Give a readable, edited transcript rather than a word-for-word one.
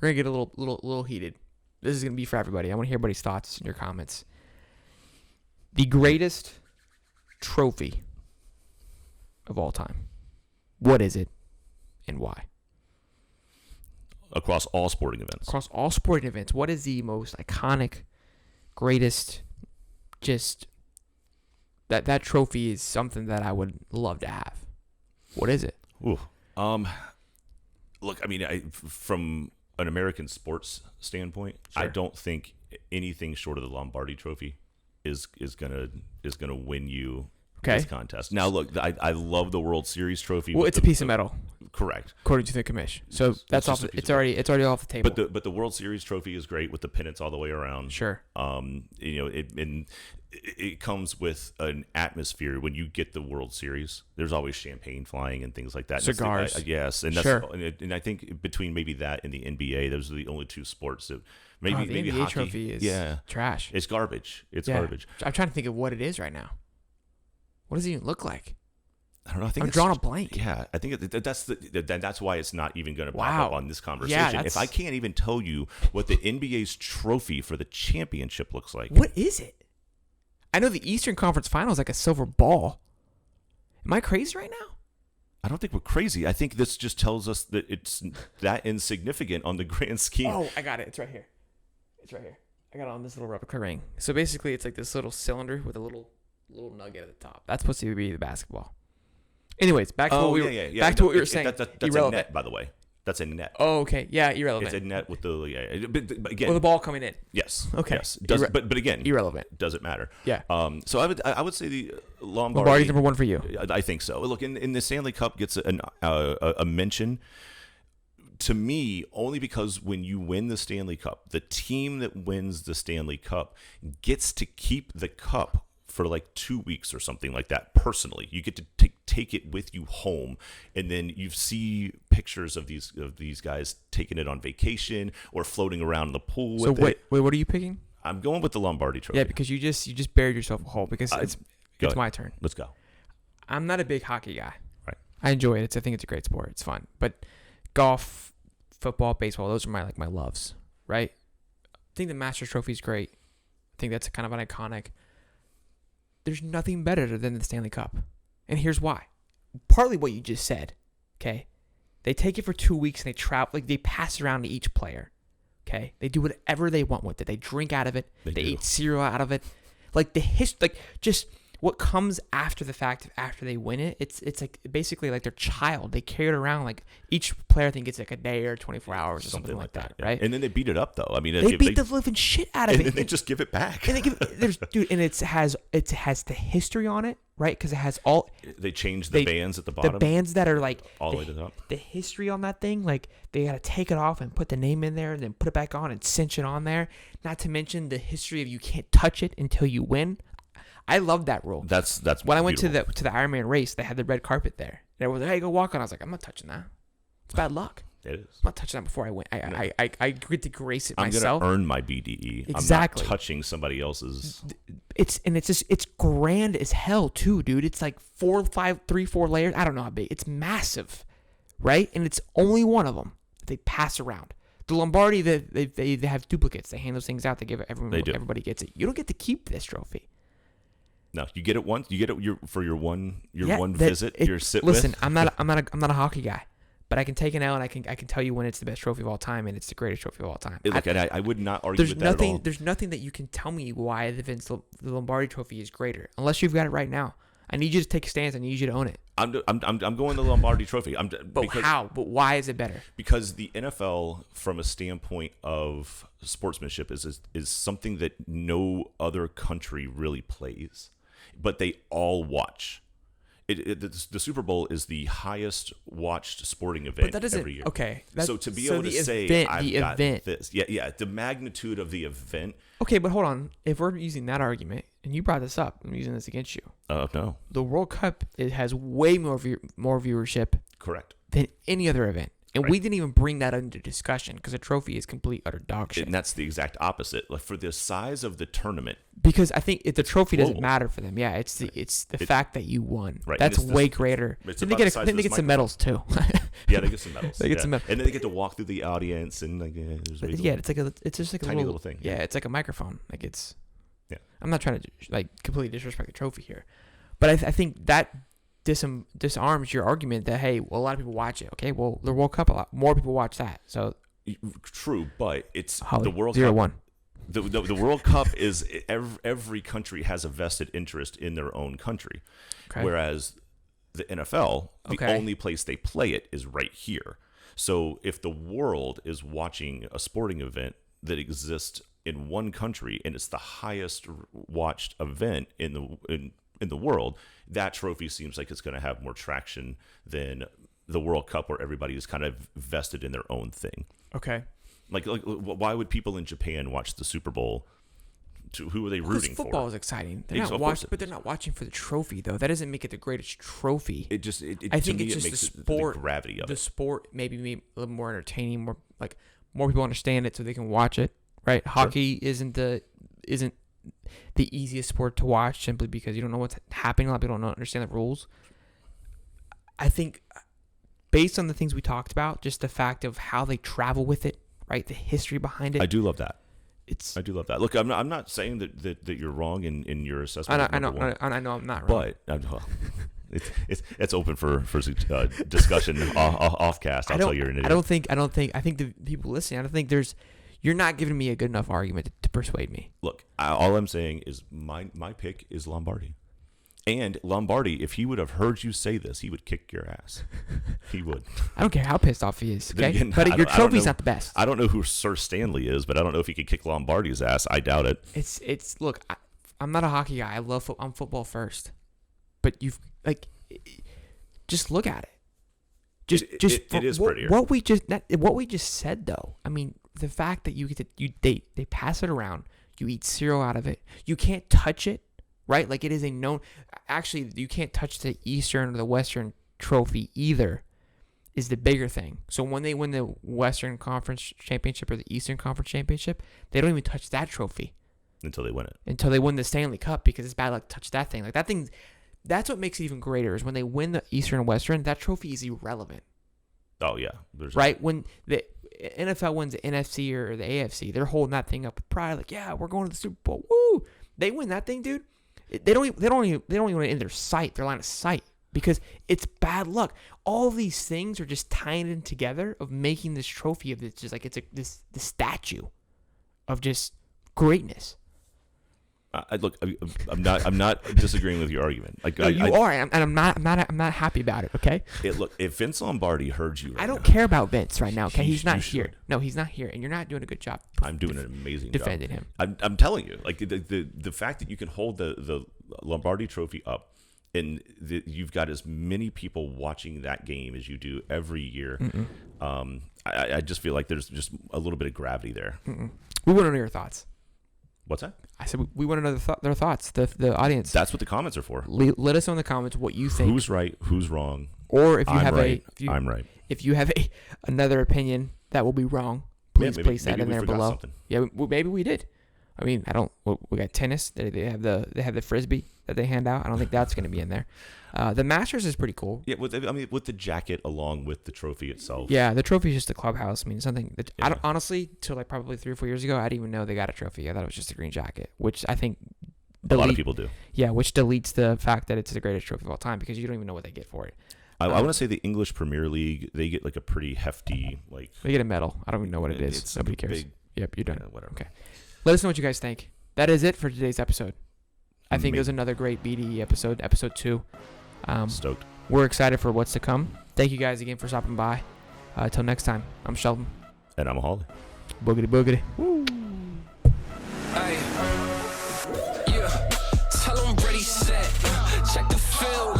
We're gonna get a little heated. This is gonna be for everybody. I want to hear everybody's thoughts in your comments. The greatest trophy of all time. What is it, and why? Across all sporting events. Across all sporting events, what is the most iconic, greatest? Just that trophy is something that I would love to have. What is it? Ooh. Look, I mean, from an American sports standpoint, Sure. I don't think anything short of the Lombardi Trophy is gonna win you this contest. Now, look, I love the World Series trophy. Well, it's a piece of metal. Correct, according to the commission. So that's off. It's already off the table. But the World Series trophy is great with the pennants all the way around. Sure. It comes with an atmosphere when you get the World Series. There's always champagne flying and things like that. Cigars. Yes, and that's sure. And I think between maybe that and the NBA, those are the only two sports that the maybe NBA hockey trophy is trash. It's garbage. Garbage. I'm trying to think of what it is right now. What does it even look like? I don't know. I think I'm drawing a blank. Yeah, I think that's why it's not even going to pop up on this conversation. Yeah, if I can't even tell you what the NBA's trophy for the championship looks like. What is it? I know the Eastern Conference Final is like a silver ball. Am I crazy right now? I don't think we're crazy. I think this just tells us that it's that insignificant on the grand scheme. Oh, I got it. It's right here. I got it on this little replica ring. So basically, it's like this little cylinder with a little nugget at the top. That's supposed to be the basketball. Anyways, back to what we were saying. That's irrelevant. a net, by the way. That's a net. Oh, okay. Yeah, irrelevant. It's a net with the but again. With the ball coming in. Yes. Okay. Yes. But again, irrelevant. Doesn't matter. Yeah. So I would say the Lombardi's number one for you. I think so. Look, in the Stanley Cup gets a mention. To me, only because when you win the Stanley Cup, the team that wins the Stanley Cup gets to keep the cup for like 2 weeks or something like that. Personally, you get to take it with you home, and then you see pictures of these guys taking it on vacation or floating around in the pool. So wait, what are you picking? I'm going with the Lombardi Trophy. Yeah, because you just buried yourself a hole. Because it's my turn. Let's go. I'm not a big hockey guy. Right. I enjoy it. I think it's a great sport. It's fun. But golf, football, baseball, those are my loves. Right. I think the Masters Trophy is great. I think that's kind of an iconic. There's nothing better than the Stanley Cup. And here's why. Partly what you just said, okay? They take it for 2 weeks and they travel, like they pass it around to each player, okay? They do whatever they want with it. They drink out of it. They eat cereal out of it. Like just what comes after the fact, after they win it, it's like basically like their child. They carry it around, like each player I think gets like a day or 24 hours or something like that, right? And then they beat it up though. I mean, they beat the living shit out of it. And then they just give it back. And they give and it has the history on it, right? Because it has all. They changed the bands at the bottom. The bands that are like all the way to the top. The history on that thing, like they got to take it off and put the name in there, and then put it back on and cinch it on there. Not to mention the history of you can't touch it until you win. I love that rule. That's when beautiful. I went to the Ironman race. They had the red carpet there. And it was like, hey, go walk on. I was like, I'm not touching that. It's bad luck. It is. I'm not touching that before I went. I get to grace it myself. I'm going to earn my BDE. Exactly. I'm not touching somebody else's. It's grand as hell too, dude. It's like 4 layers. I don't know how big. It's massive, right? And it's only one of them that they pass around. The Lombardi, they have duplicates. They hand those things out. They give everyone. Everybody gets it. You don't get to keep this trophy. No, you get it once. You get it for your one visit. Listen, I'm not a hockey guy, but I can take an L and I can tell you when it's the best trophy of all time and it's the greatest trophy of all time. I would not argue with that at all. There's nothing that you can tell me why the Lombardi Trophy is greater, unless you've got it right now. I need you to take a stance. I need you to own it. I'm going the Lombardi Trophy. How? But why is it better? Because the NFL, from a standpoint of sportsmanship, is something that no other country really plays. But they all watch. The Super Bowl is the highest watched sporting event every year. Okay. So to be able to say I've got this, the magnitude of the event. Okay, but hold on. If we're using that argument, and you brought this up, I'm using this against you. No. The World Cup has way more viewership. Correct. Than any other event. And we didn't even bring that into discussion because a trophy is complete utter dog shit. And that's the exact opposite. Like for the size of the tournament. Because I think the trophy doesn't matter for them. Yeah, it's the fact that you won. Right. That's way greater. Then they get some medals too. Yeah, they get some medals. They get some medals. And then they get to walk through the audience and like it's just like a tiny little little thing. Yeah, it's like a microphone. Like it's. Yeah. I'm not trying to like completely disrespect the trophy here, but I think that disarms your argument that hey, well, a lot of people watch it. Okay, well, the World Cup, a lot more people watch that. So true, but it's Holly, the World 0-1. Cup. The World Cup is every country has a vested interest in their own country, whereas the NFL, the only place they play it is right here. So if the world is watching a sporting event that exists in one country and it's the highest watched event in the world, that trophy seems like it's going to have more traction than the World Cup, where everybody is kind of vested in their own thing. Okay. Like why would people in Japan watch the Super Bowl? Who are they rooting for? Football is exciting. They're not watching, but they're not watching for the trophy though. That doesn't make it the greatest trophy. It just I think it's it just makes the sport, the gravity of the it. sport maybe a little more entertaining, more people understand it so they can watch it. Right? Hockey isn't the easiest sport to watch simply because you don't know what's happening. A lot of people don't understand the rules. I think based on the things we talked about, just the fact of how they travel with it, right? The history behind it. I do love that. I do love that. Look, I'm not saying that you're wrong in your assessment. I know I'm not wrong. But it's open for discussion off cast. I'll tell you you're an idiot. I think the people listening, I don't think you're not giving me a good enough argument to persuade me. Look, all I'm saying is my pick is Lombardi. And Lombardi, if he would have heard you say this, he would kick your ass. He would. I don't care how pissed off he is, okay? Again, but your trophy's not the best. I don't know who Sir Stanley is, but I don't know if he could kick Lombardi's ass. I doubt it. Look, I'm not a hockey guy. I'm football first. But just look at it. It is prettier. What we just said though. I mean, the fact that they pass it around, you eat cereal out of it. You can't touch it. Right? Like it is a known... Actually, you can't touch the Eastern or the Western trophy either is the bigger thing. So when they win the Western Conference Championship or the Eastern Conference Championship, they don't even touch that trophy. Until they win it. Until they win the Stanley Cup because it's bad luck to touch that thing. Like that thing... That's what makes it even greater is when they win the Eastern and Western, that trophy is irrelevant. Oh, yeah. Right? When the NFL wins the NFC or the AFC, they're holding that thing up with pride. Like, yeah, we're going to the Super Bowl. Woo! They win that thing, dude. They don't even in their sight, their line of sight, because it's bad luck. All these things are just tying in together of making this trophy of this this statue of just greatness. Look, I'm not disagreeing with your argument. Like you are, and I'm not happy about it. Okay. Look, if Vince Lombardi heard you, I don't care about Vince right now. Okay, he's not here. No, he's not here, and you're not doing a good job. I'm doing an amazing defending job. him. I'm telling you, like the fact that you can hold the Lombardi Trophy up, and you've got as many people watching that game as you do every year. I just feel like there's just a little bit of gravity there. We want to know your thoughts. What's that? I said we want to know their thoughts, the audience. That's what the comments are for. Let us know in the comments what you think. Who's right? Who's wrong? Or if you I'm right. If you have another opinion that will be wrong, please place that in there below. Something. Yeah, maybe we did. I mean, we got tennis. They have the frisbee that they hand out. I don't think that's going to be in there. The Masters is pretty cool. Yeah, with the jacket along with the trophy itself. Yeah, the trophy is just the clubhouse. I mean, something that I don't, honestly, till like probably 3 or 4 years ago, I didn't even know they got a trophy. I thought it was just a green jacket, which I think a lot of people do. Yeah, which deletes the fact that it's the greatest trophy of all time because you don't even know what they get for it. I want to say the English Premier League, they get like a pretty hefty They get a medal. I don't even know what it is. Nobody cares. Yep, you're done. Whatever. Okay. Let us know what you guys think. That is it for today's episode. I think it was another great BDE episode 2. Stoked. We're excited for what's to come. Thank you guys again for stopping by. Till next time, I'm Sheldon. And I'm Holly. Boogity boogity. Woo. Hey. Yeah. Tell 'em ready, set. Check the field.